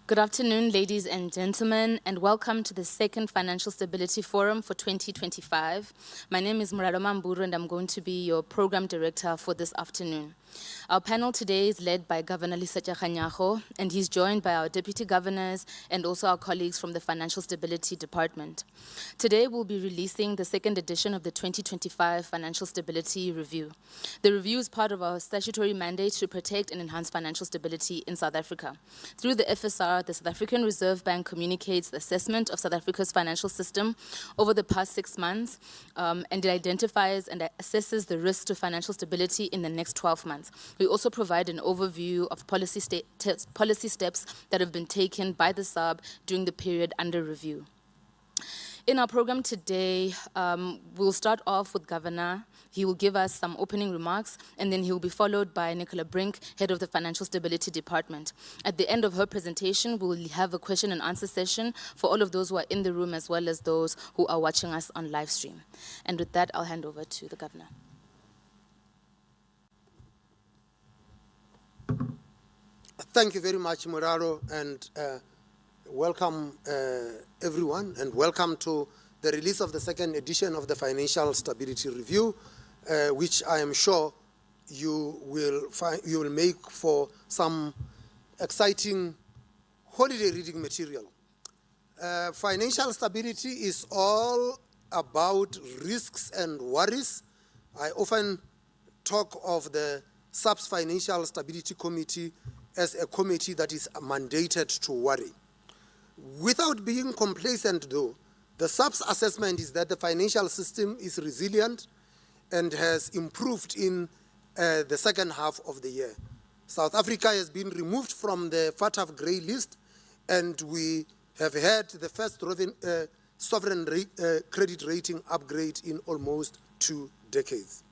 Good afternoon, ladies and gentlemen, and welcome to the second Financial Stability Forum for 2025. My name is Murado Mamburu, and I'm going to be your program director for this afternoon. Our panel today is led by Governor Lesetja Kganyago, and he's joined by our deputy governors and also our colleagues from the Financial Stability Department. Today, we'll be releasing the second edition of the 2025 Financial Stability Review. The review is part of our statutory mandate to protect and enhance financial stability in South Africa. Through the FSR, the South African Reserve Bank communicates the assessment of South Africa's financial system over the past 6 months, and it identifies and assesses the risks to financial stability in the next 12 months. We also provide an overview of policy steps that have been taken by the SARB during the period under review. In our program today, we'll start off with Governor. He will give us some opening remarks, and then he will be followed by Nicola Brink, head of the Financial Stability Department. At the end of her presentation, we'll have a question and answer session for all of those who are in the room as well as those who are watching us on live stream. And with that, I'll hand over to the Governor. Thank you very much, Muraro, and welcome everyone, and welcome to the release of the second edition of the Financial Stability Review, which I am sure you will make for some exciting holiday reading material. Financial stability is all about risks and worries. I often talk of the SARB's Financial Stability Committee as a committee that is mandated to worry. Without being complacent, though, the SARB's assessment is that the financial system is resilient and has improved in the second half of the year. South Africa has been removed from the FATF grey list, and we have had the first sovereign credit rating upgrade in almost 2 decades.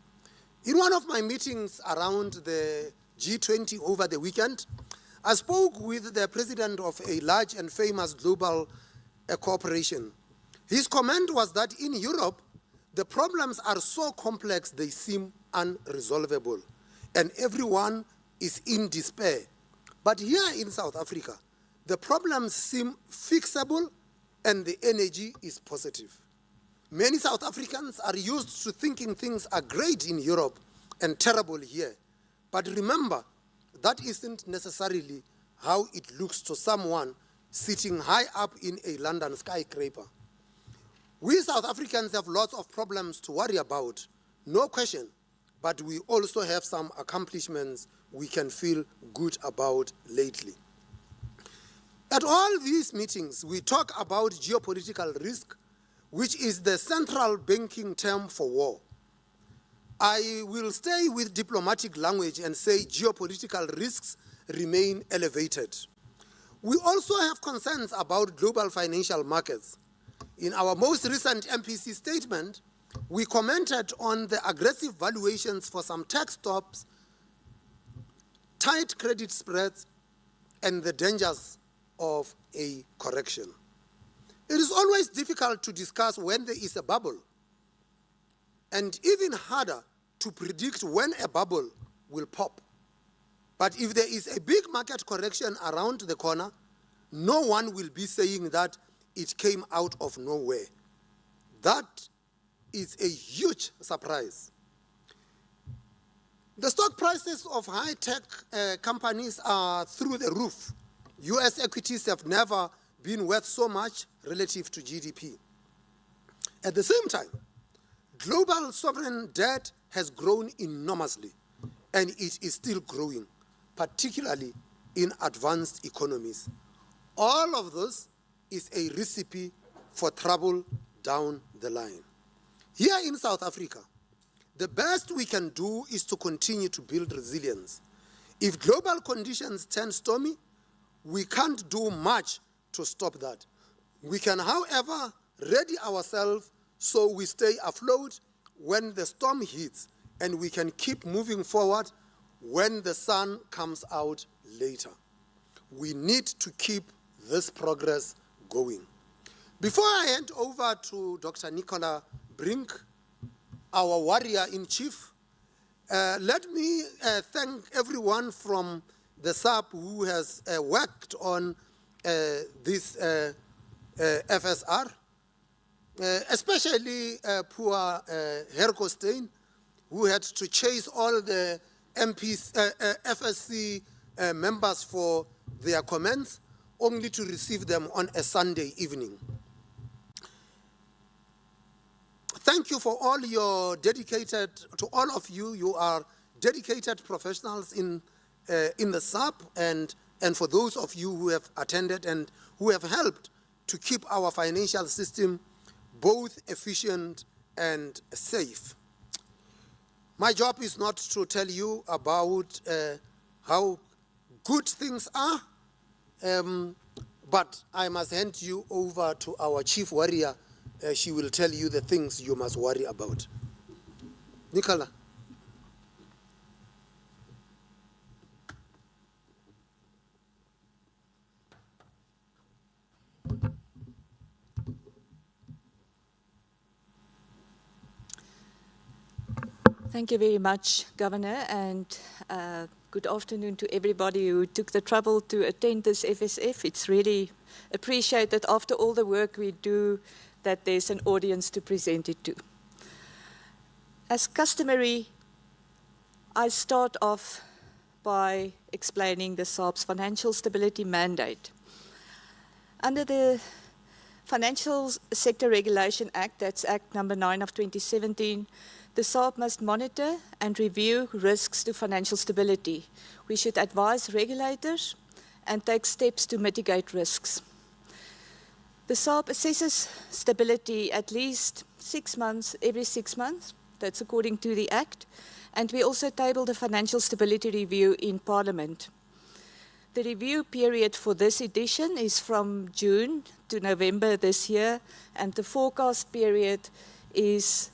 In one of my meetings around the G20 over the weekend, I spoke with the president of a large and famous global corporation. His comment was that in Europe, the problems are so complex they seem unresolvable, and everyone is in despair. But here in South Africa, the problems seem fixable and the energy is positive. Many South Africans are used to thinking things are great in Europe and terrible here. But remember, that isn't necessarily how it looks to someone sitting high up in a London skyscraper. We South Africans have lots of problems to worry about, no question, but we also have some accomplishments we can feel good about lately. At all these meetings, we talk about geopolitical risk, which is the central banking term for war. I will stay with diplomatic language and say geopolitical risks remain elevated. We also have concerns about global financial markets. In our most recent MPC statement, we commented on the aggressive valuations for some tech stocks, tight credit spreads, and the dangers of a correction. It is always difficult to discuss when there is a bubble, and even harder to predict when a bubble will pop. But if there is a big market correction around the corner, no one will be saying that it came out of nowhere. That is a huge surprise. The stock prices of high-tech companies are through the roof. US equities have never been worth so much relative to GDP. At the same time, global sovereign debt has grown enormously, and it is still growing, particularly in advanced economies. All of this is a recipe for trouble down the line. Here in South Africa, the best we can do is to continue to build resilience. If global conditions turn stormy, we can't do much to stop that. We can, however, ready ourselves so we stay afloat when the storm hits, and we can keep moving forward when the sun comes out later. We need to keep this progress going. Before I hand over to Dr. Nicola Brink, our warrior-in-chief, let me thank everyone from the SARB who has worked on this FSR, especially poor Herco Steyn, who had to chase all the MPs, FSC members for their comments, only to receive them on a Sunday evening. Thank you for all your dedicated, to all of you. You are dedicated professionals in the SARB, and for those of you who have attended and who have helped to keep our financial system both efficient and safe. My job is not to tell you about how good things are, but I must hand you over to our chief warrior. She will tell you the things you must worry about. Nicola. Thank you very much, Governor, and good afternoon to everybody who took the trouble to attend this FSF. It's really appreciated after all the work we do that there's an audience to present it to. As customary, I start off by explaining the SARB's financial stability mandate. Under the Financial Sector Regulation Act, that's Act number 9 of 2017, the SARB must monitor and review risks to financial stability. We should advise regulators and take steps to mitigate risks. The SARB assesses stability at least 6 months, every 6 months. That's according to the Act. And we also table the Financial Stability Review in Parliament. The review period for this edition is from June to November this year, and the forecast period is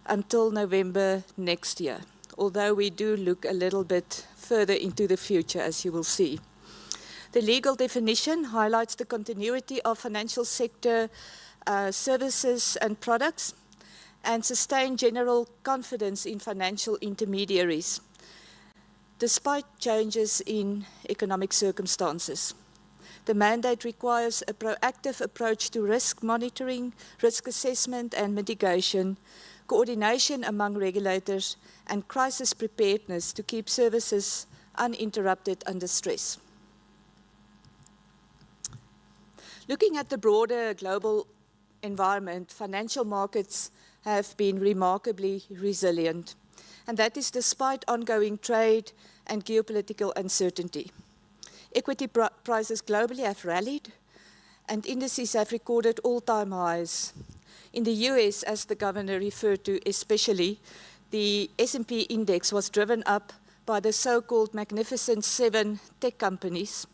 until November next year, although we do look a little bit further into the future, as you will see. The legal definition highlights the continuity of financial sector services and products and sustained general confidence in financial intermediaries, despite changes in economic circumstances. The mandate requires a proactive approach to risk monitoring, risk assessment and mitigation, coordination among regulators, and crisis preparedness to keep services uninterrupted under stress. Looking at the broader global environment, financial markets have been remarkably resilient, and that is despite ongoing trade and geopolitical uncertainty. Equity prices globally have rallied, and indices have recorded all-time highs. In the US, as the governor referred to especially, the S&P index was driven up by the so-called Magnificent Seven tech companies.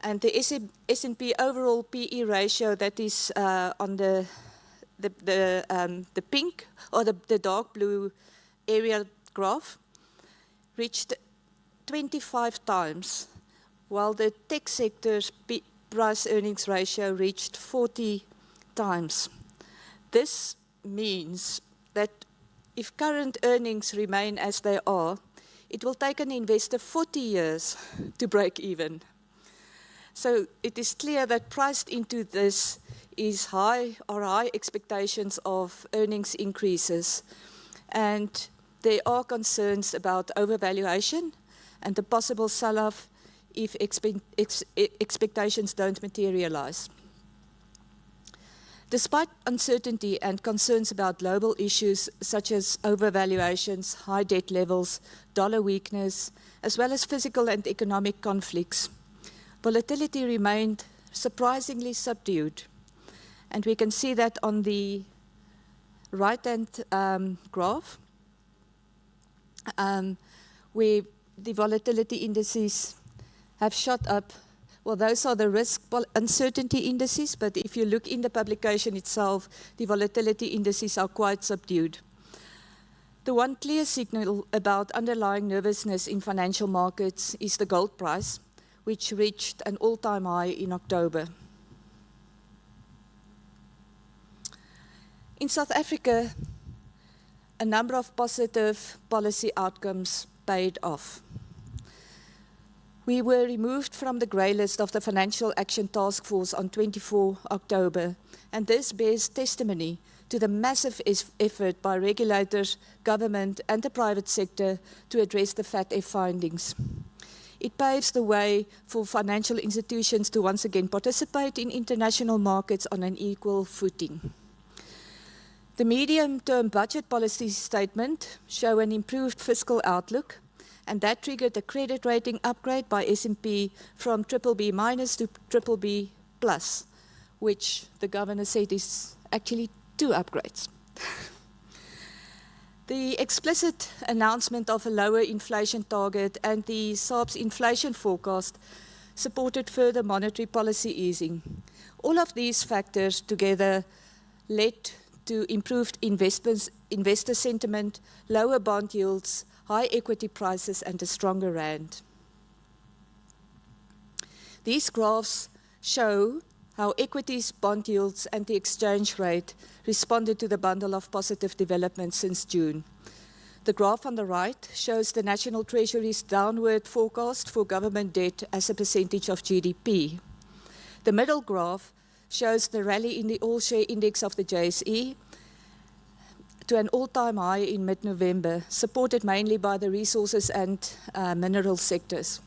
And the S&P overall PE ratio, that is on the pink or the dark blue area graph, reached 25 times, while the tech sector's price earnings ratio reached 40 times. This means that if current earnings remain as they are, it will take an investor 40 years to break even. So it is clear that priced into this is high expectations of earnings increases, and there are concerns about overvaluation and the possible sell-off if expectations don't materialize. Despite uncertainty and concerns about global issues such as overvaluations, high debt levels, dollar weakness, as well as physical and economic conflicts, volatility remained surprisingly subdued. And we can see that on the right-hand graph, where the volatility indices have shot up. Well, those are the risk uncertainty indices, but if you look in the publication itself, the volatility indices are quite subdued. The one clear signal about underlying nervousness in financial markets is the gold price, which reached an all-time high in October. In South Africa, a number of positive policy outcomes paid off. We were removed from the grey list of the Financial Action Task Force on 24 October, and this bears testimony to the massive effort by regulators, government, and the private sector to address the FATF findings. It paves the way for financial institutions to once again participate in international markets on an equal footing. The medium-term budget policy statement show an improved fiscal outlook, and that triggered a credit rating upgrade by S&P from BBB- to BBB+, which the governor said is actually 2 upgrades. The explicit announcement of a lower inflation target and the SARB's inflation forecast supported further monetary policy easing. All of these factors together led to improved investor sentiment, lower bond yields, high equity prices, and a stronger rand. These graphs show how equities, bond yields, and the exchange rate responded to the bundle of positive developments since June. The graph on the right shows the National Treasury's downward forecast for government debt as a percentage of GDP. The middle graph shows the rally in the all-share index of the JSE to an all-time high in mid-November, supported mainly by the resources and mineral sectors.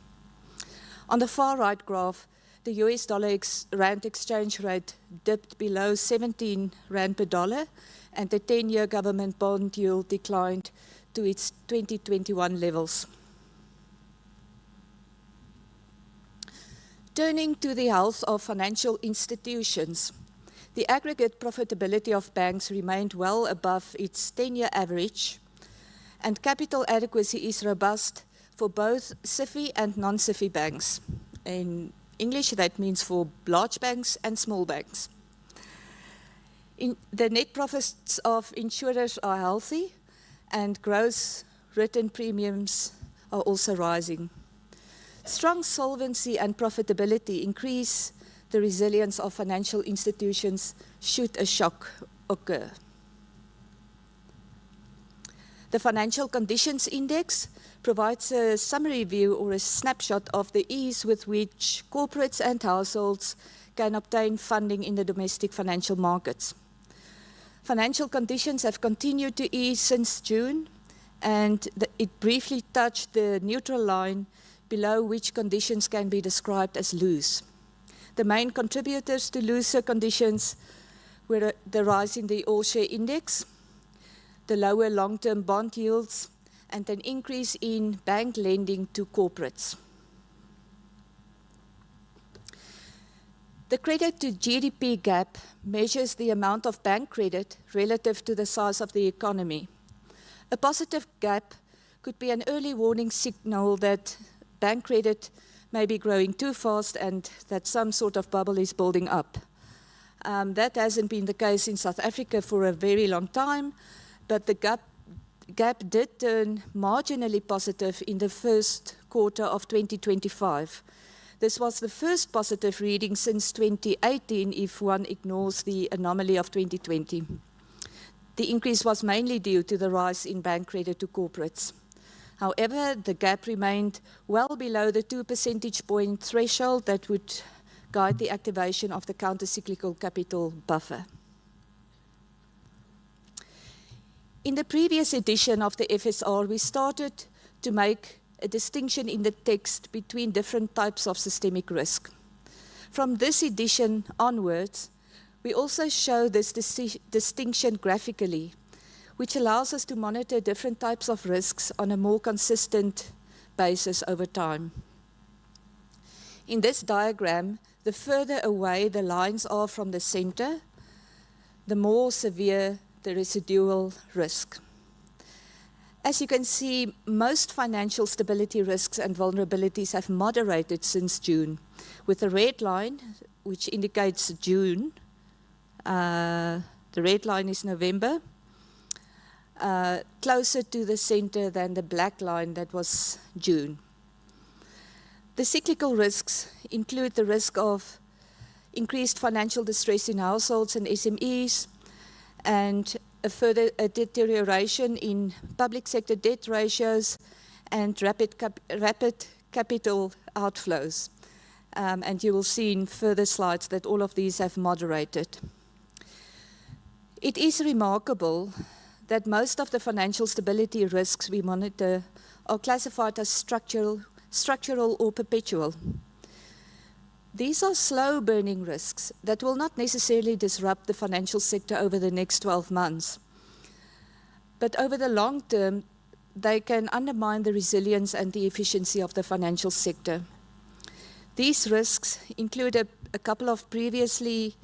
On the far right graph, the US dollar-rand exchange rate dipped below 17 rand per dollar, and the 10-year government bond yield declined to its 2021 levels. Turning to the health of financial institutions, the aggregate profitability of banks remained well above its 10-year average, and capital adequacy is robust for both SIFI and non-SIFI banks. In English, that means for large banks and small banks. The net profits of insurers are healthy, and gross written premiums are also rising. Strong solvency and profitability increase the resilience of financial institutions should a shock occur. The Financial Conditions Index provides a summary view or a snapshot of the ease with which corporates and households can obtain funding in the domestic financial markets. Financial conditions have continued to ease since June, and it briefly touched the neutral line below which conditions can be described as loose. The main contributors to looser conditions were the rise in the all-share index, the lower long-term bond yields, and an increase in bank lending to corporates. The credit to GDP gap measures the amount of bank credit relative to the size of the economy. A positive gap could be an early warning signal that bank credit may be growing too fast and that some sort of bubble is building up. That hasn't been the case in South Africa for a very long time, but the gap did turn marginally positive in the first quarter of 2025. This was the first positive reading since 2018 if one ignores the anomaly of 2020. The increase was mainly due to the rise in bank credit to corporates. However, the gap remained well below the 2 percentage point threshold that would guide the activation of the countercyclical capital buffer. In the previous edition of the FSR, we started to make a distinction in the text between different types of systemic risk. From this edition onwards, we also show this distinction graphically, which allows us to monitor different types of risks on a more consistent basis over time. In this diagram, the further away the lines are from the center, the more severe the residual risk. As you can see, most financial stability risks and vulnerabilities have moderated since June, with the red line, which indicates June, the red line is November, closer to the center than the black line that was June. The cyclical risks include the risk of increased financial distress in households and SMEs, and a further deterioration in public sector debt ratios and rapid capital outflows. And you will see in further slides that all of these have moderated. It is remarkable that most of the financial stability risks we monitor are classified as structural or perpetual. These are slow-burning risks that will not necessarily disrupt the financial sector over the next 12 months. But over the long term, they can undermine the resilience and the efficiency of the financial sector. These risks include a couple of previously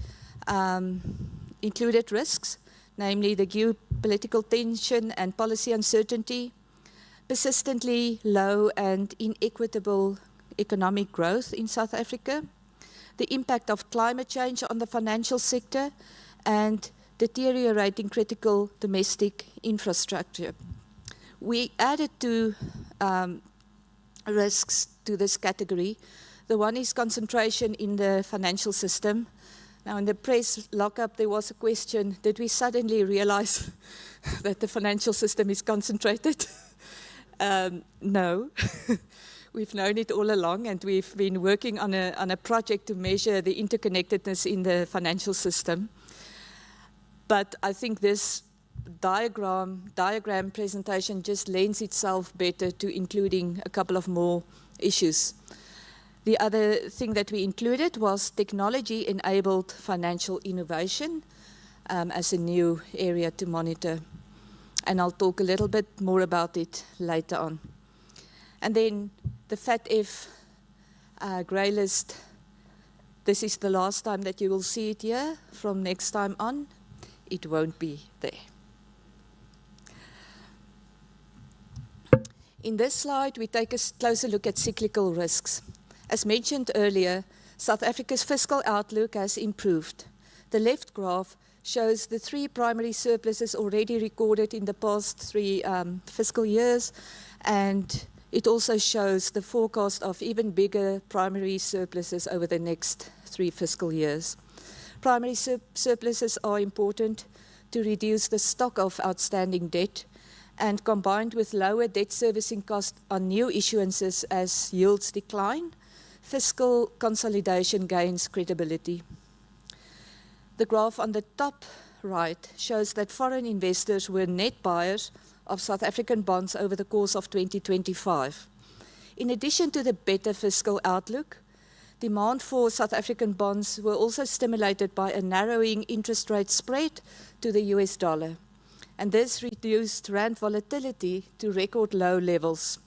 included risks, namely the geopolitical tension and policy uncertainty, persistently low and inequitable economic growth in South Africa, the impact of climate change on the financial sector, and deteriorating critical domestic infrastructure. We added two risks to this category. The one is concentration in the financial system. Now, in the press lockup, there was a question, did we suddenly realize that the financial system is concentrated? No. We've known it all along, and we've been working on a project to measure the interconnectedness in the financial system. But I think this diagram presentation just lends itself better to including a couple of more issues. The other thing that we included was technology-enabled financial innovation as a new area to monitor. And I'll talk a little bit more about it later on. And then the FATF grey list, this is the last time that you will see it here. From next time on, it won't be there. In this slide, we take a closer look at cyclical risks. As mentioned earlier, South Africa's fiscal outlook has improved. The left graph shows the three primary surpluses already recorded in the past 3 fiscal years, and it also shows the forecast of even bigger primary surpluses over the next 3 fiscal years. Primary surpluses are important to reduce the stock of outstanding debt, and combined with lower debt servicing costs on new issuances as yields decline, fiscal consolidation gains credibility. The graph on the top right shows that foreign investors were net buyers of South African bonds over the course of 2025. In addition to the better fiscal outlook, demand for South African bonds were also stimulated by a narrowing interest rate spread to the US dollar, and this reduced rand volatility to record low levels.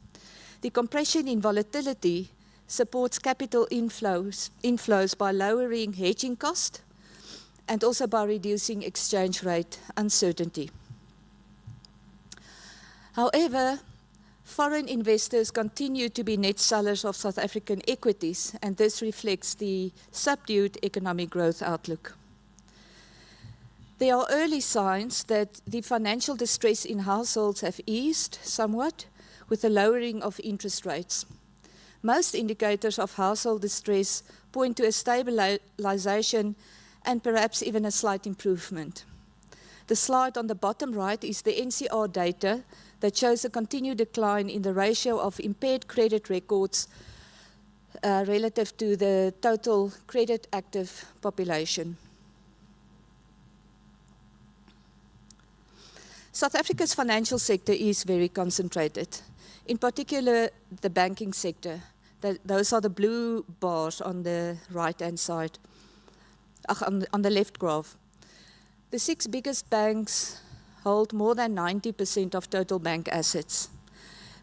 The compression in volatility supports capital inflows by lowering hedging cost and also by reducing exchange rate uncertainty. However, foreign investors continue to be net sellers of South African equities, and this reflects the subdued economic growth outlook. There are early signs that the financial distress in households have eased somewhat with the lowering of interest rates. Most indicators of household distress point to a stabilization and perhaps even a slight improvement. The slide on the bottom right is the NCR data that shows a continued decline in the ratio of impaired credit records relative to the total credit active population. South Africa's financial sector is very concentrated, in particular the banking sector. Those are the blue bars on the right-hand side, on the left graph. The 6 biggest banks hold more than 90% of total bank assets.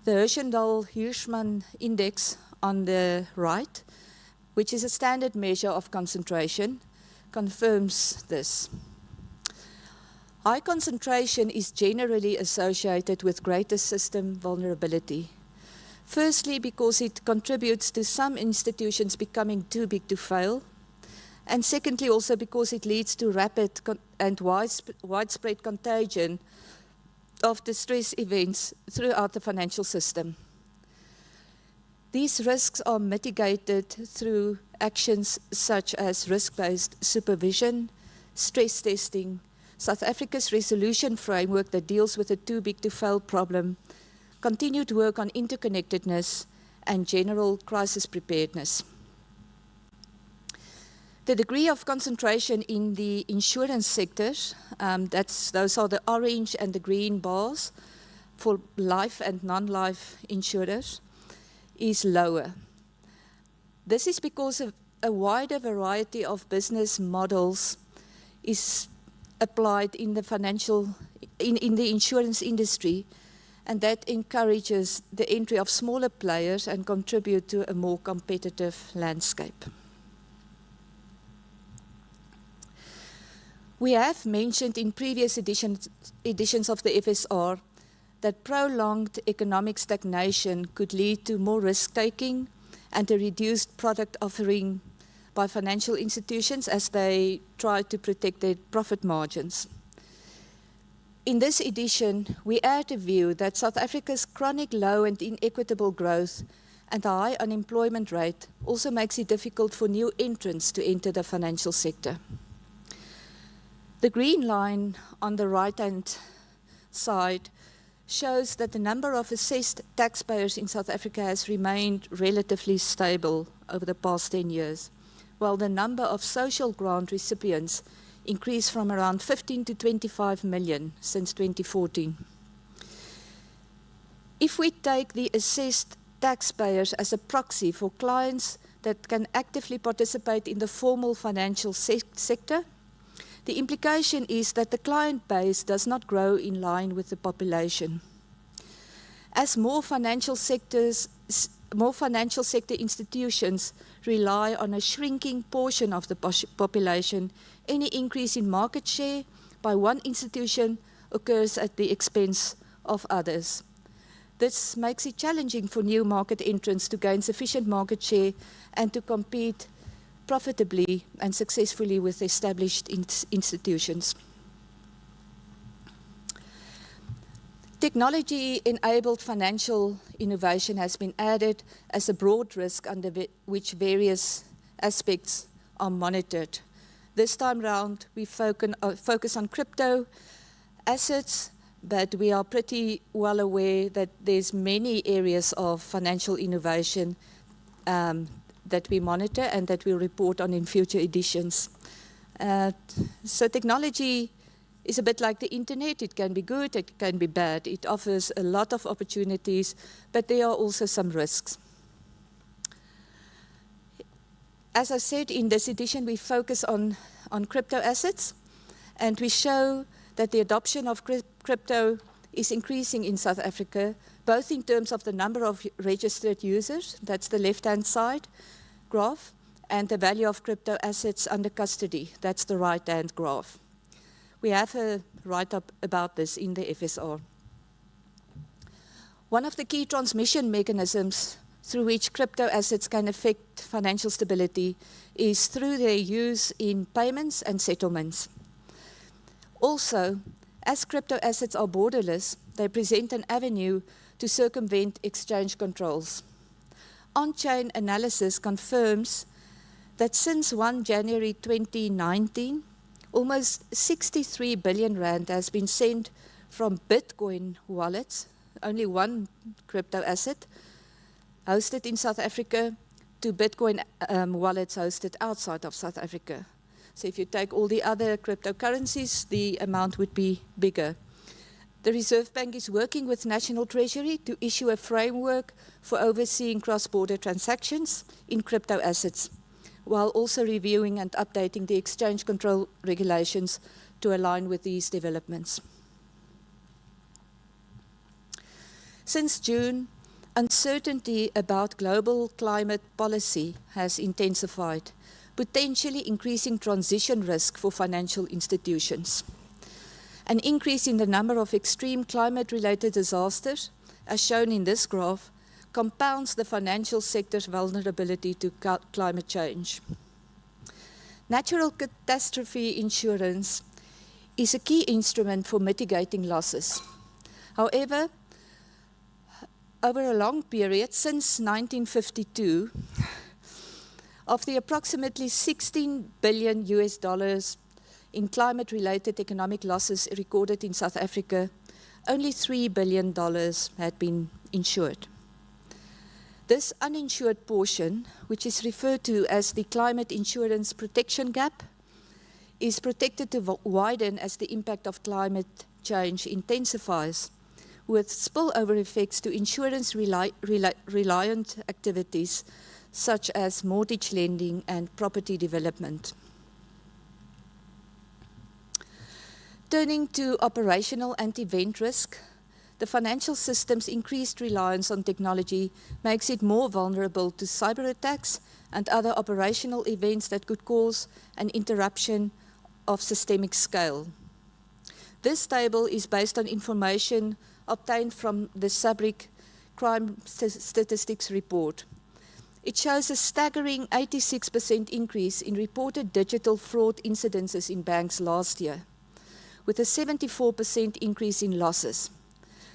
The Hirschman index on the right, which is a standard measure of concentration, confirms this. High concentration is generally associated with greater system vulnerability. Firstly, because it contributes to some institutions becoming too big to fail, and secondly, also because it leads to rapid and widespread contagion of distress events throughout the financial system. These risks are mitigated through actions such as risk-based supervision, stress testing, South Africa's resolution framework that deals with the too big to fail problem, continued work on interconnectedness, and general crisis preparedness. The degree of concentration in the insurance sectors, those are the orange and the green bars for life and non-life insurers, is lower. This is because a wider variety of business models is applied in the in the insurance industry, and that encourages the entry of smaller players and contribute to a more competitive landscape. We have mentioned in previous editions of the FSR that prolonged economic stagnation could lead to more risk-taking and a reduced product offering by financial institutions as they try to protect their profit margins. In this edition, we add a view that South Africa's chronic low and inequitable growth and high unemployment rate also makes it difficult for new entrants to enter the financial sector. The green line on the right-hand side shows that the number of assessed taxpayers in South Africa has remained relatively stable over the past 10 years, while the number of social grant recipients increased from around 15 to 25 million since 2014. If we take the assessed taxpayers as a proxy for clients that can actively participate in the formal financial sector, the implication is that the client base does not grow in line with the population. As more financial sector institutions rely on a shrinking portion of the population, any increase in market share by one institution occurs at the expense of others. This makes it challenging for new market entrants to gain sufficient market share and to compete profitably and successfully with established institutions. Technology-enabled financial innovation has been added as a broad risk under which various aspects are monitored. This time round, we focus on crypto assets, but we are pretty well aware that there's many areas of financial innovation that we monitor and that we report on in future editions. So technology is a bit like the internet. It can be good, it can be bad. It offers a lot of opportunities, but there are also some risks. As I said, in this edition, we focus on crypto assets, and we show that the adoption of crypto is increasing in South Africa, both in terms of the number of registered users, that's the left-hand side graph, and the value of crypto assets under custody, that's the right-hand graph. We have a write-up about this in the FSR. One of the key transmission mechanisms through which crypto assets can affect financial stability is through their use in payments and settlements. Also, as crypto assets are borderless, they present an avenue to circumvent exchange controls. On-chain analysis confirms that since 1 January 2019, almost 63 billion rand has been sent from Bitcoin wallets, only one crypto asset, hosted in South Africa, to Bitcoin wallets hosted outside of South Africa. So if you take all the other cryptocurrencies, the amount would be bigger. The Reserve Bank is working with National Treasury to issue a framework for overseeing cross-border transactions in crypto assets, while also reviewing and updating the exchange control regulations to align with these developments. Since June, uncertainty about global climate policy has intensified, potentially increasing transition risk for financial institutions. An increase in the number of extreme climate-related disasters, as shown in this graph, compounds the financial sector's vulnerability to climate change. Natural catastrophe insurance is a key instrument for mitigating losses. However, over a long period, since 1952, of the approximately $16 billion in climate-related economic losses recorded in South Africa, only $3 billion had been insured. This uninsured portion, which is referred to as the climate insurance protection gap, is projected to widen as the impact of climate change intensifies, with spillover effects to insurance-reliant activities such as mortgage lending and property development. Turning to operational and event risk, the financial system's increased reliance on technology makes it more vulnerable to cyber attacks and other operational events that could cause an interruption of systemic scale. This table is based on information obtained from the SARB Crime Statistics Report. It shows a staggering 86% increase in reported digital fraud incidences in banks last year, with a 74% increase in losses.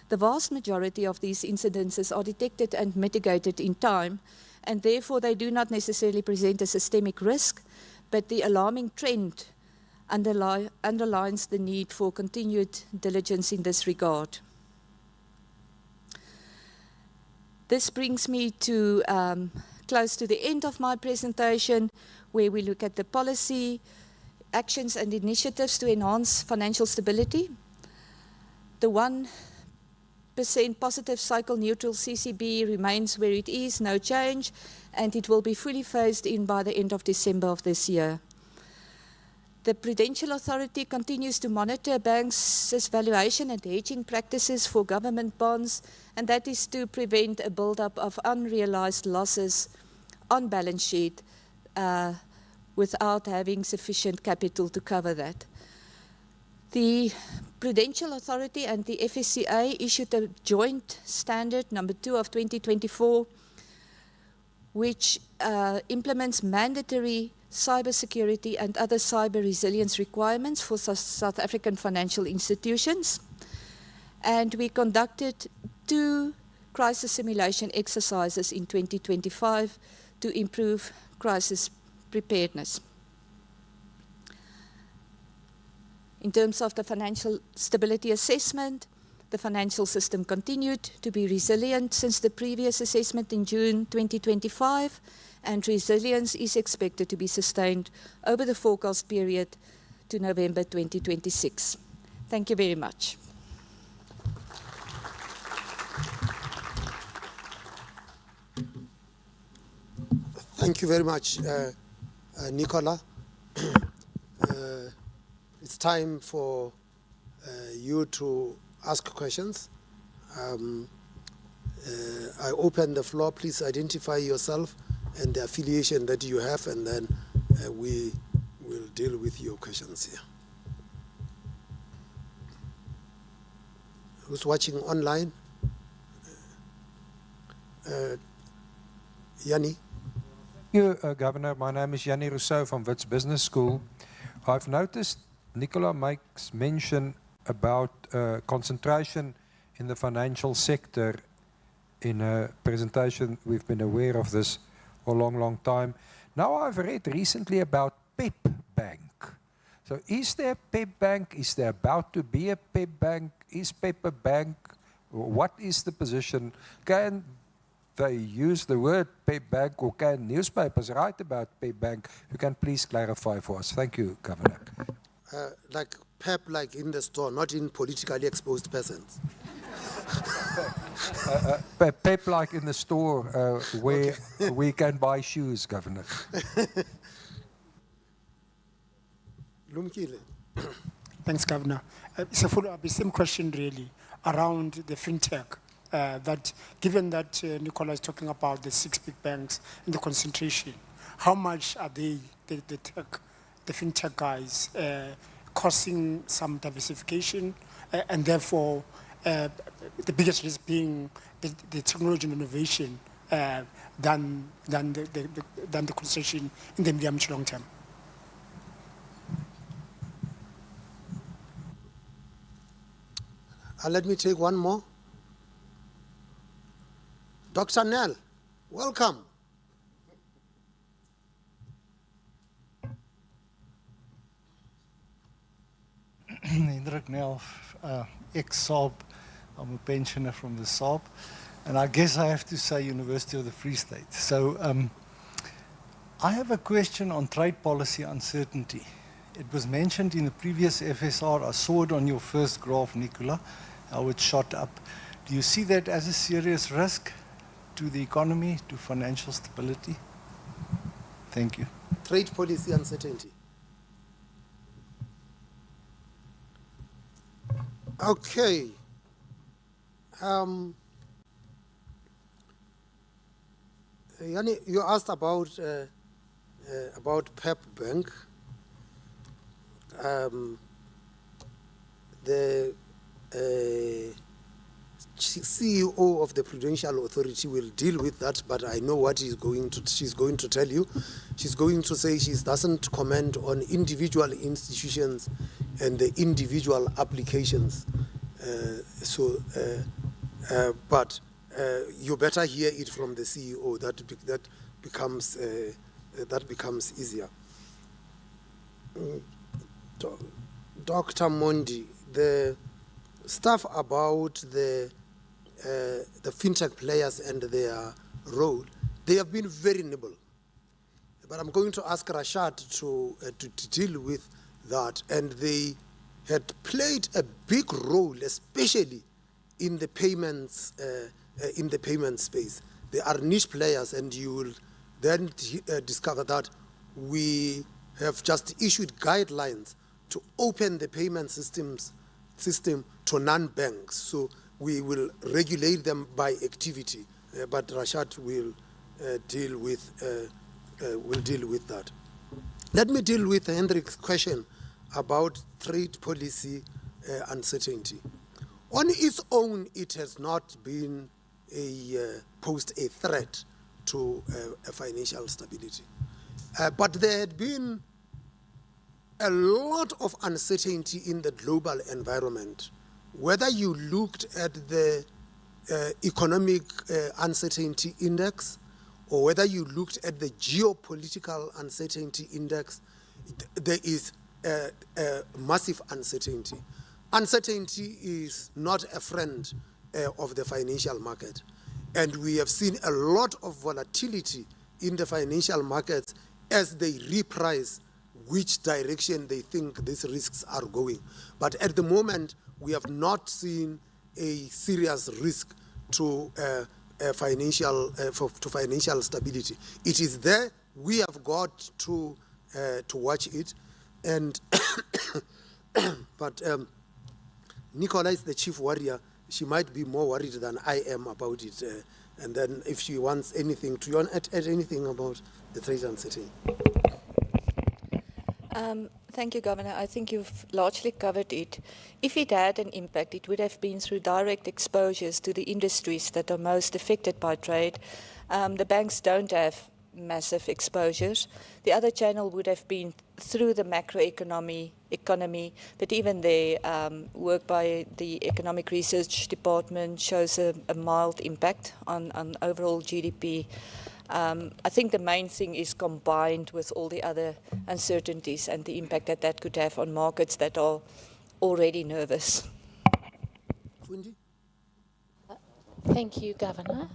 The vast majority of these incidences are detected and mitigated in time, and therefore they do not necessarily present a systemic risk, but the alarming trend underlines the need for continued diligence in this regard. This brings me to close to the end of my presentation, where we look at the policy, actions and initiatives to enhance financial stability. The 1% positive cycle neutral CCB remains where it is, no change, and it will be fully phased in by the end of December of this year. The Prudential Authority continues to monitor banks' valuation and hedging practices for government bonds, and that is to prevent a build-up of unrealized losses on balance sheet without having sufficient capital to cover that. The Prudential Authority and the FSR issued a joint standard number 2 of 2024, which implements mandatory cybersecurity and other cyber resilience requirements for South African financial institutions. And we conducted 2 crisis simulation exercises in 2025 to improve crisis preparedness. In terms of the financial stability assessment, the financial system continued to be resilient since the previous assessment in June 2025, and resilience is expected to be sustained over the forecast period to November 2026. Thank you very much. Thank you very much, Nicola. It's time for you to ask questions. I open the floor. Please identify yourself and the affiliation that you have, and then we will deal with your questions here. Who's watching online? Yanni? Thank you, Governor. My name is Yanni Rousseau from Wits Business School. I've noticed Nicola makes mention about concentration in the financial sector in a presentation. We've been aware of this for a long, long time. Now I've read recently about PEP Bank. So is there a PEP Bank? Is there about to be a PEP Bank? Is PEP a bank? What is the position? Can they use the word PEP Bank, or can newspapers write about PEP Bank? You can please clarify for us. Thank you, Governor. Like PEP, like in the store, not in politically exposed persons. PEP like in the store where we can buy shoes, Governor. Lumkile. Thanks, Governor. It's a follow-up, the same question really, around the fintech. That given that Nicola is talking about the 6 big banks and the concentration, how much are they, the fintech guys, causing some diversification, and therefore the biggest risk being the technology and innovation than the concentration in the medium to long term? Let me take one more. Dr. Nell, welcome. Hendrik Nel, ex-SARB. I'm a pensioner from the SARB. And I guess I have to say University of the Free State. So I have a question on trade policy uncertainty. It was mentioned in the previous FSR. I saw it on your first graph, Nicola, how it shot up. Do you see that as a serious risk to the economy, to financial stability? Thank you. Trade policy uncertainty. Okay. Yani, you asked about PEP Bank. The CEO of the Prudential Authority will deal with that, but I know what she's going to tell you. She's going to say she doesn't comment on individual institutions and the individual applications. But you better hear it from the CEO. That becomes easier. Dr. Mondi, the stuff about the fintech players and their role, they have been very nimble. But I'm going to ask Rashad to deal with that. And they had played a big role, especially in the payments space. They are niche players, and you will then discover that we have just issued guidelines to open the payment system to non-banks. So we will regulate them by activity, but Rashad will deal with that. Let me deal with Hendrik's question about trade policy uncertainty. On its own, it has not been posed a threat to financial stability. But there had been a lot of uncertainty in the global environment. Whether you looked at the economic uncertainty index, or whether you looked at the geopolitical uncertainty index, there is a massive uncertainty. Uncertainty is not a friend of the financial market. And we have seen a lot of volatility in the financial markets as they reprice which direction they think these risks are going. But at the moment, we have not seen a serious risk to financial stability. It is there. We have got to watch it, and but Nicola is the chief worrier. She might be more worried than I am about it. And then, if she wants anything, do you want to add anything about the trade uncertainty? Thank you, Governor. I think you've largely covered it. If it had an impact, it would have been through direct exposures to the industries that are most affected by trade. The banks don't have massive exposures. The other channel would have been through the macroeconomy, but even the work by the Economic Research Department shows a mild impact on overall GDP. I think the main thing is combined with all the other uncertainties and the impact that that could have on markets that are already nervous. Fundi? Thank you, Governor.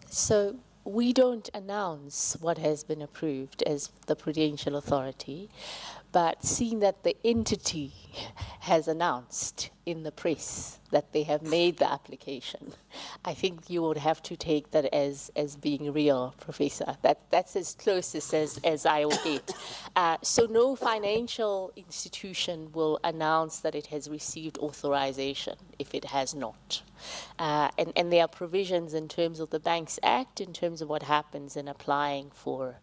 So we don't announce what has been approved as the Prudential Authority, but seeing that the entity has announced in the press that they have made the application, I think you would have to take that as being real, Professor. That's as close as I will get. So no financial institution will announce that it has received authorization if it has not. And there are provisions in terms of the Banks Act, in terms of what happens in applying for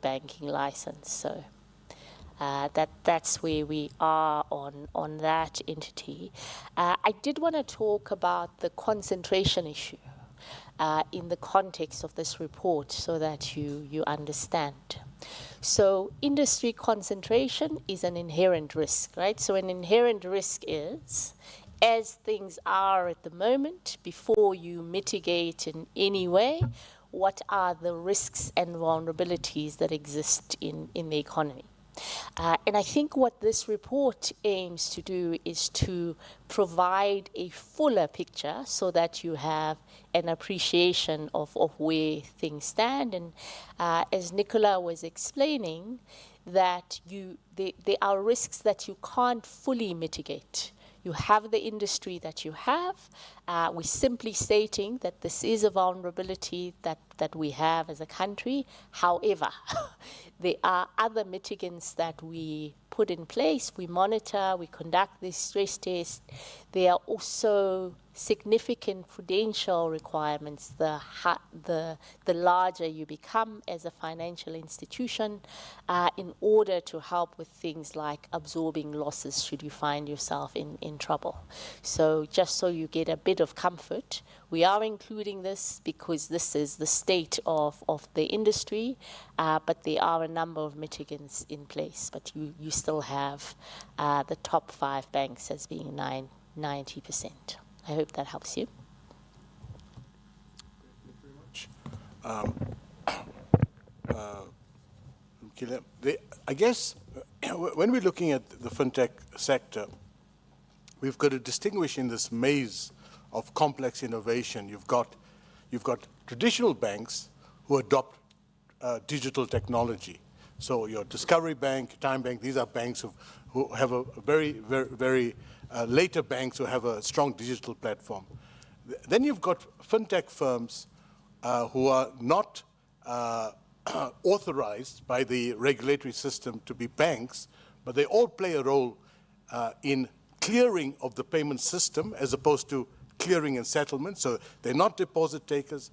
banking license. So that's where we are on that entity. I did want to talk about the concentration issue in the context of this report so that you understand. So industry concentration is an inherent risk, right? So an inherent risk is, as things are at the moment, before you mitigate in any way, what are the risks and vulnerabilities that exist in the economy? And I think what this report aims to do is to provide a fuller picture so that you have an appreciation of where things stand. And as Nicola was explaining, that there are risks that you can't fully mitigate. You have the industry that you have. We're simply stating that this is a vulnerability that we have as a country. However, there are other mitigants that we put in place. We monitor, we conduct these stress tests. There are also significant prudential requirements the larger you become as a financial institution in order to help with things like absorbing losses should you find yourself in trouble. So just so you get a bit of comfort, we are including this because this is the state of the industry, but there are a number of mitigants in place. But you still have the top 5 banks as being 90%. I hope that helps you. I guess when we're looking at the fintech sector, we've got to distinguish in this maze of complex innovation. You've got traditional banks who adopt digital technology. So your Discovery Bank, Time Bank, these are banks who have a very later banks who have a strong digital platform. Then you've got fintech firms who are not authorized by the regulatory system to be banks, but they all play a role in clearing of the payment system as opposed to clearing and settlement. So they're not deposit takers.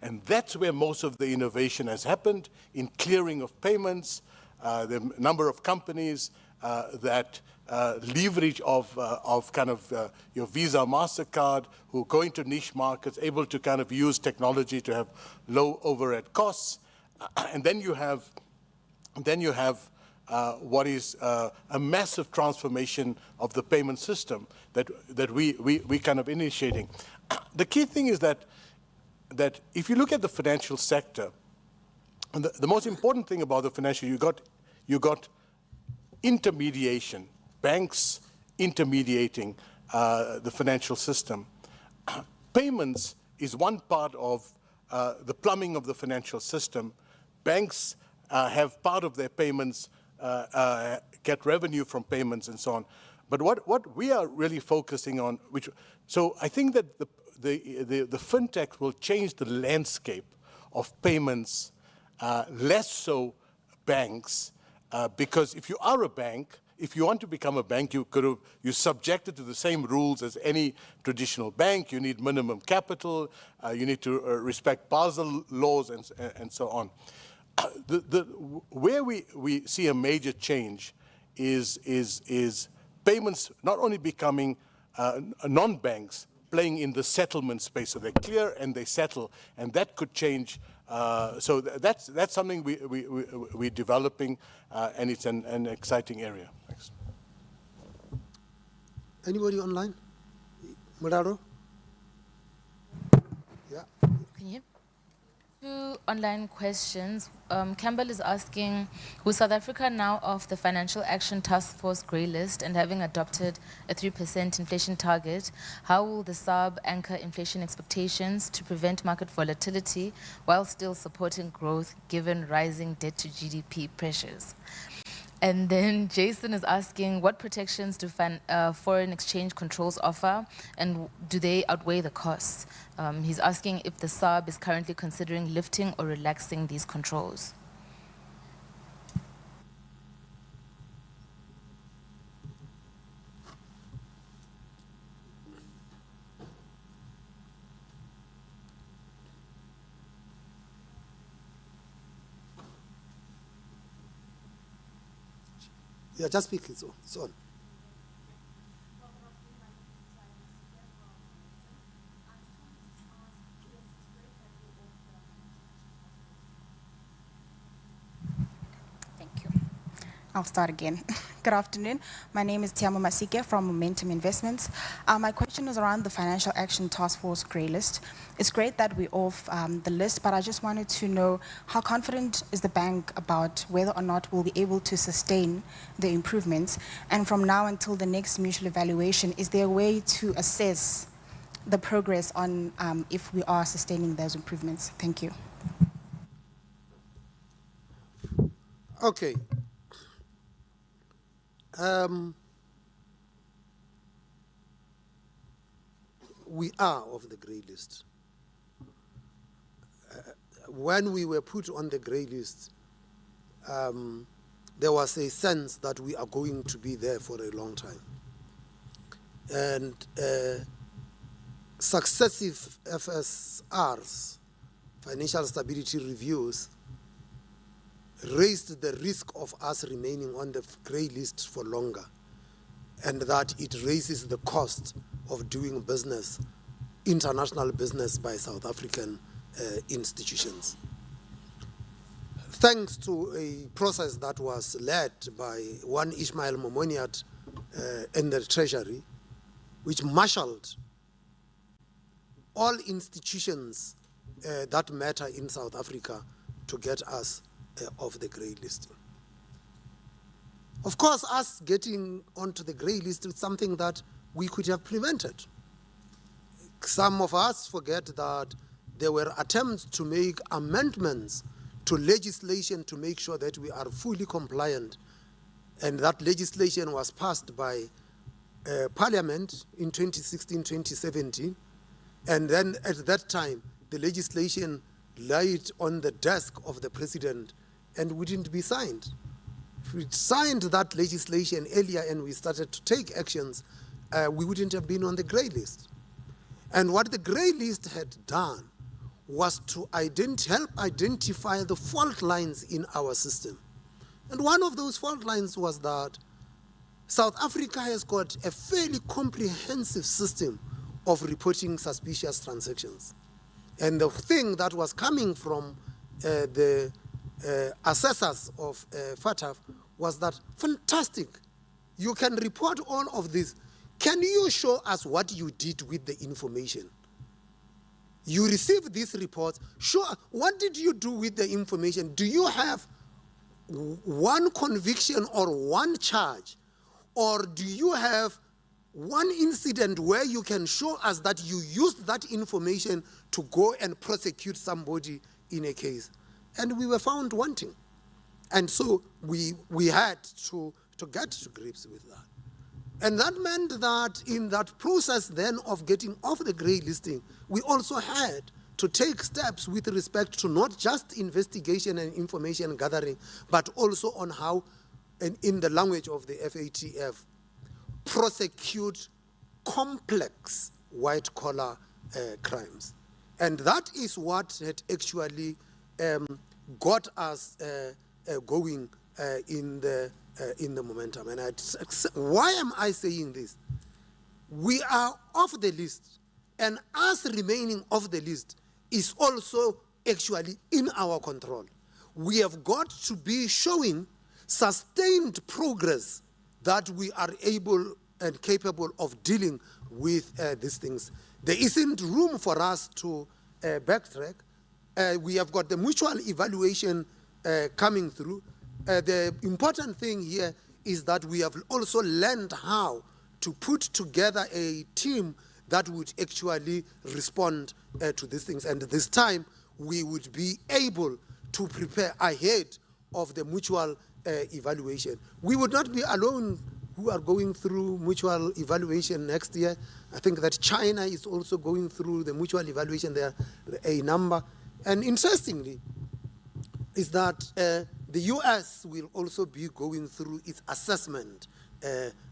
And that's where most of the innovation has happened, in clearing of payments. The number of companies that leverage of kind of your Visa, MasterCard, who go into niche markets, able to kind of use technology to have low overhead costs. And then you have what is a massive transformation of the payment system that we kind of initiating. The key thing is that if you look at the financial sector, and the most important thing about the financial, you got intermediation, banks intermediating the financial system. Payments is one part of the plumbing of the financial system. Banks have part of their payments, get revenue from payments and so on. But what we are really focusing on, so I think that the fintech will change the landscape of payments, less so banks, because if you are a bank, if you want to become a bank, you're subjected to the same rules as any traditional bank. You need minimum capital. You need to respect Basel laws and so on. Where we see a major change is payments not only becoming non-banks, playing in the settlement space. So they clear and they settle, and that could change. So that's something we're developing, and it's an exciting area. Thanks. Anybody online? Muraro? Yeah. Can you? 2 online questions. Campbell is asking, with South Africa now off the Financial Action Task Force grey list and having adopted a 3% inflation target, how will the SARB anchor inflation expectations to prevent market volatility while still supporting growth given rising debt to GDP pressures? And then Jason is asking, what protections do foreign exchange controls offer, and do they outweigh the costs? He's asking if the SARB is currently considering lifting or relaxing these controls. Yeah, just speak. It's on. Thank you. I'll start again. Good afternoon. My name is Tiamo Masike from Momentum Investments. My question is around the Financial Action Task Force grey list. It's great that we're off the list, but I just wanted to know how confident is the bank about whether or not we'll be able to sustain the improvements? And from now until the next mutual evaluation, is there a way to assess the progress on if we are sustaining those improvements? Thank you. Okay. We are off the grey list. When we were put on the grey list, there was a sense that we are going to be there for a long time. And successive FSRs, financial stability reviews, raised the risk of us remaining on the grey list for longer, and that it raises the cost of doing business, international business by South African institutions. Thanks to a process that was led by one Ismail Momoniat in the Treasury, which marshaled all institutions that matter in South Africa to get us off the grey list. Of course, us getting onto the grey list is something that we could have prevented. Some of us forget that there were attempts to make amendments to legislation to make sure that we are fully compliant, and that legislation was passed by Parliament in 2016-2017, and then at that time the legislation laid on the desk of the President and wouldn't be signed. If we signed that legislation earlier and we started to take actions, we wouldn't have been on the grey list. And what the grey list had done was to help identify the fault lines in our system. And one of those fault lines was that South Africa has got a fairly comprehensive system of reporting suspicious transactions. And the thing that was coming from the assessors of FATF was that, fantastic, you can report all of this. Can you show us what you did with the information? You received these reports. Sure, what did you do with the information? Do you have one conviction or one charge? Or do you have one incident where you can show us that you used that information to go and prosecute somebody in a case? And we were found wanting. And so we had to get to grips with that. And that meant that in that process then of getting off the grey listing, we also had to take steps with respect to not just investigation and information gathering, but also on how, and in the language of the FATF, prosecute complex white-collar crimes. And that is what had actually got us going in the momentum. And why am I saying this? We are off the list, and us remaining off the list is also actually in our control. We have got to be showing sustained progress that we are able and capable of dealing with these things. There isn't room for us to backtrack. We have got the mutual evaluation coming through. The important thing here is that we have also learned how to put together a team that would actually respond to these things. And this time, we would be able to prepare ahead of the mutual evaluation. We would not be alone who are going through mutual evaluation next year. I think that China is also going through the mutual evaluation. There are a number. And interestingly, is that the US will also be going through its assessment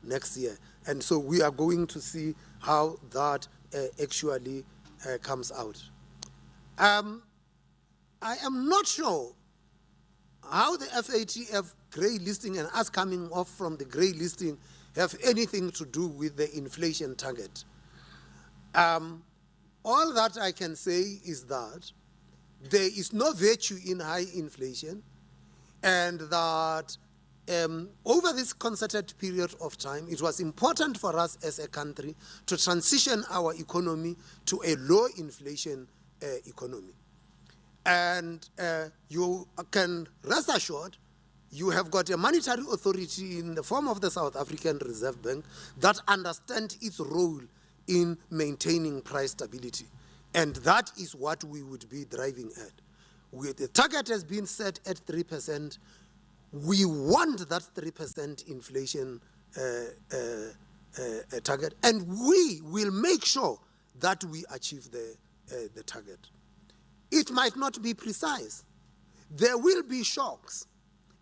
next year. And so we are going to see how that actually comes out. I am not sure how the FATF grey listing and us coming off from the grey listing have anything to do with the inflation target. All that I can say is that there is no virtue in high inflation, and that over this concerted period of time, it was important for us as a country to transition our economy to a low inflation economy. And you can rest assured, you have got a monetary authority in the form of the South African Reserve Bank that understands its role in maintaining price stability. And that is what we would be driving at. The target has been set at 3%. We want that 3% inflation target, and we will make sure that we achieve the target. It might not be precise. There will be shocks,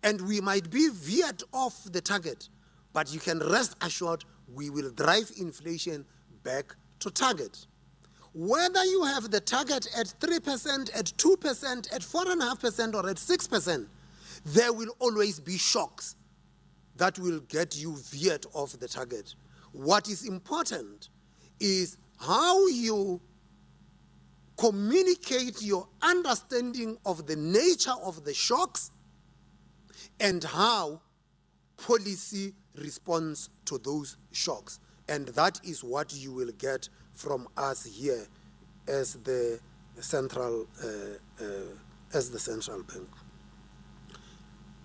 and we might be veered off the target, but you can rest assured we will drive inflation back to target. Whether you have the target at 3%, at 2%, at 4.5%, or at 6%, there will always be shocks that will get you veered off the target. What is important is how you communicate your understanding of the nature of the shocks and how policy responds to those shocks. And that is what you will get from us here as the central bank.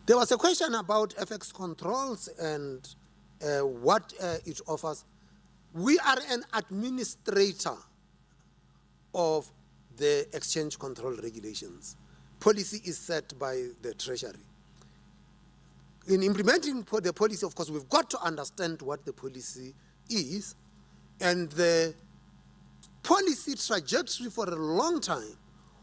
There was a question about FX controls and what it offers. We are an administrator of the exchange control regulations. Policy is set by the Treasury. In implementing the policy, of course, we've got to understand what the policy is, and the policy trajectory for a long time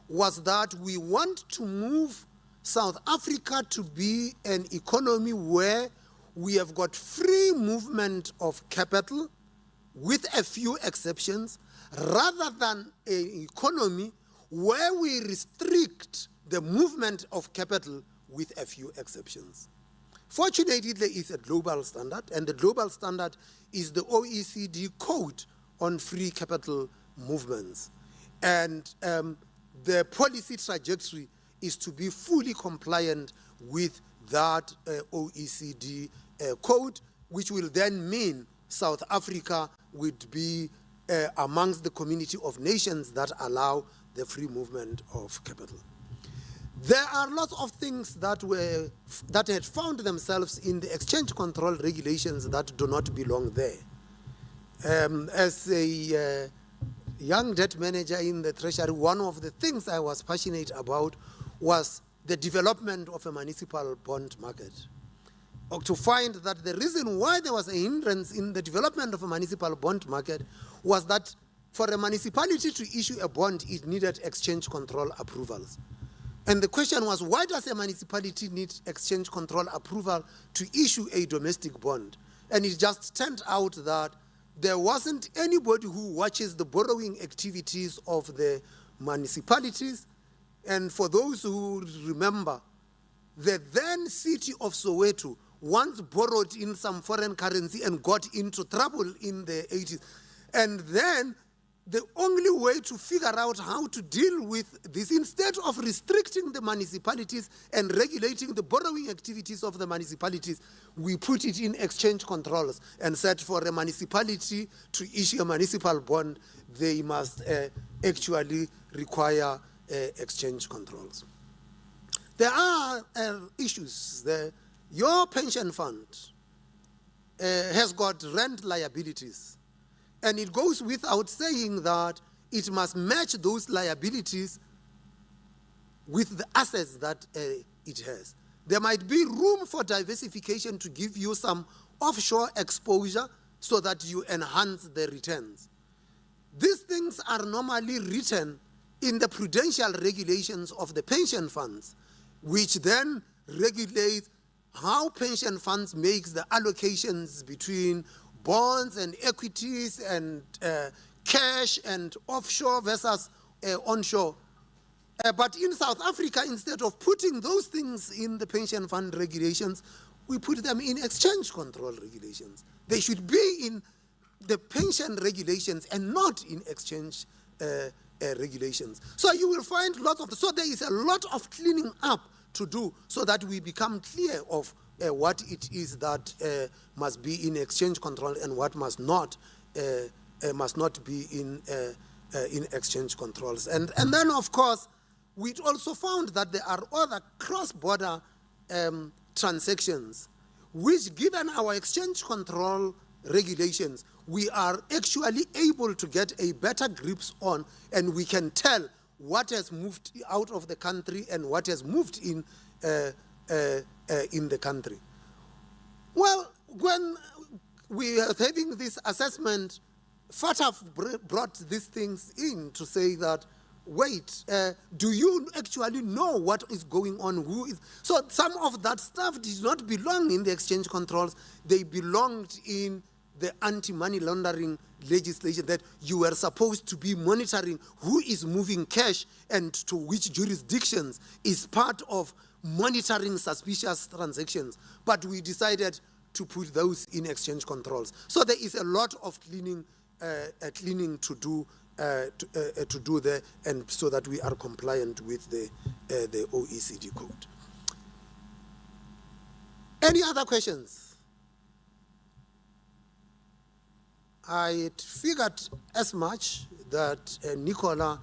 was that we want to move South Africa to be an economy where we have got free movement of capital with a few exceptions, rather than an economy where we restrict the movement of capital with a few exceptions. Fortunately, there is a global standard, and the global standard is the OECD Code on Free Capital Movements. And the policy trajectory is to be fully compliant with that OECD code, which will then mean South Africa would be amongst the community of nations that allow the free movement of capital. There are lots of things that had found themselves in the exchange control regulations that do not belong there. As a young debt manager in the Treasury, one of the things I was passionate about was the development of a municipal bond market. To find that the reason why there was a hindrance in the development of a municipal bond market was that for a municipality to issue a bond, it needed exchange control approvals. And the question was, why does a municipality need exchange control approval to issue a domestic bond? And it just turned out that there wasn't anybody who watches the borrowing activities of the municipalities. And for those who remember, the then city of Soweto once borrowed in some foreign currency and got into trouble in the 80s. And then the only way to figure out how to deal with this, instead of restricting the municipalities and regulating the borrowing activities of the municipalities, we put it in exchange controls and said for a municipality to issue a municipal bond, they must actually require exchange controls. There are issues. Your pension fund has got rent liabilities. And it goes without saying that it must match those liabilities with the assets that it has. There might be room for diversification to give you some offshore exposure so that you enhance the returns. These things are normally written in the prudential regulations of the pension funds, which then regulate how pension funds make the allocations between bonds and equities and cash and offshore versus onshore. But in South Africa, instead of putting those things in the pension fund regulations, we put them in exchange control regulations. They should be in the pension regulations and not in exchange regulations. So you will find lots of, so there is a lot of cleaning up to do so that we become clear of what it is that must be in exchange control and what must not be in exchange controls. And then, of course, we also found that there are other cross-border transactions, which, given our exchange control regulations, we are actually able to get a better grips on, and we can tell what has moved out of the country and what has moved in the country. Well, when we are having this assessment, FATF brought these things in to say that, wait, do you actually know what is going on? Who is? So some of that stuff did not belong in the exchange controls. They belonged in the anti-money laundering legislation, that you were supposed to be monitoring who is moving cash and to which jurisdictions is part of monitoring suspicious transactions. But we decided to put those in exchange controls. So there is a lot of cleaning to do there, and so that we are compliant with the OECD code. Any other questions? I figured as much that Nicola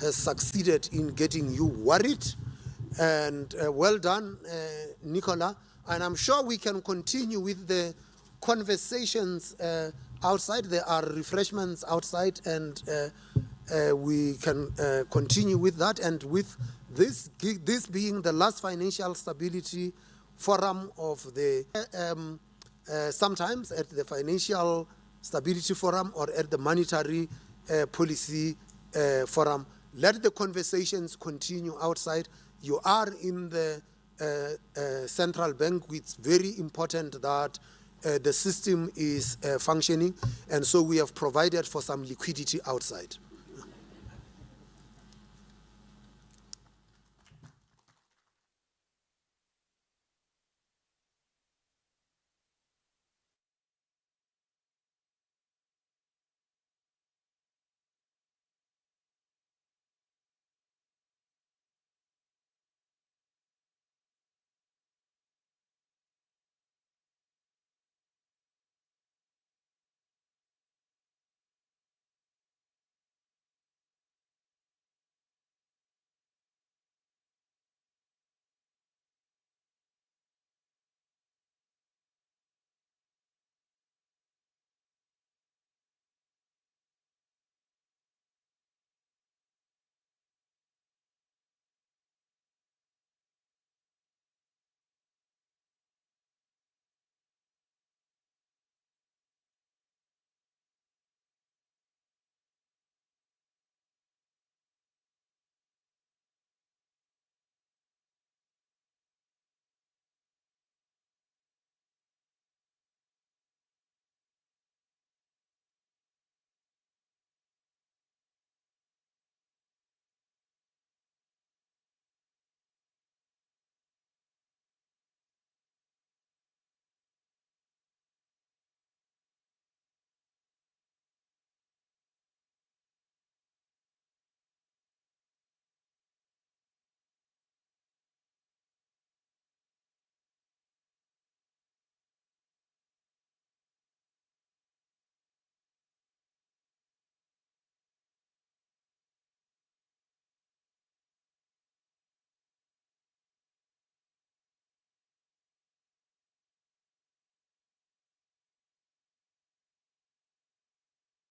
has succeeded in getting you worried, and well done, Nicola. And I'm sure we can continue with the conversations outside. There are refreshments outside, and we can continue with that. And with this being the last financial stability forum of the, sometimes at the Financial Stability Forum or at the Monetary Policy Forum, let the conversations continue outside. You are in the central bank. It's very important that the system is functioning, and so we have provided for some liquidity outside.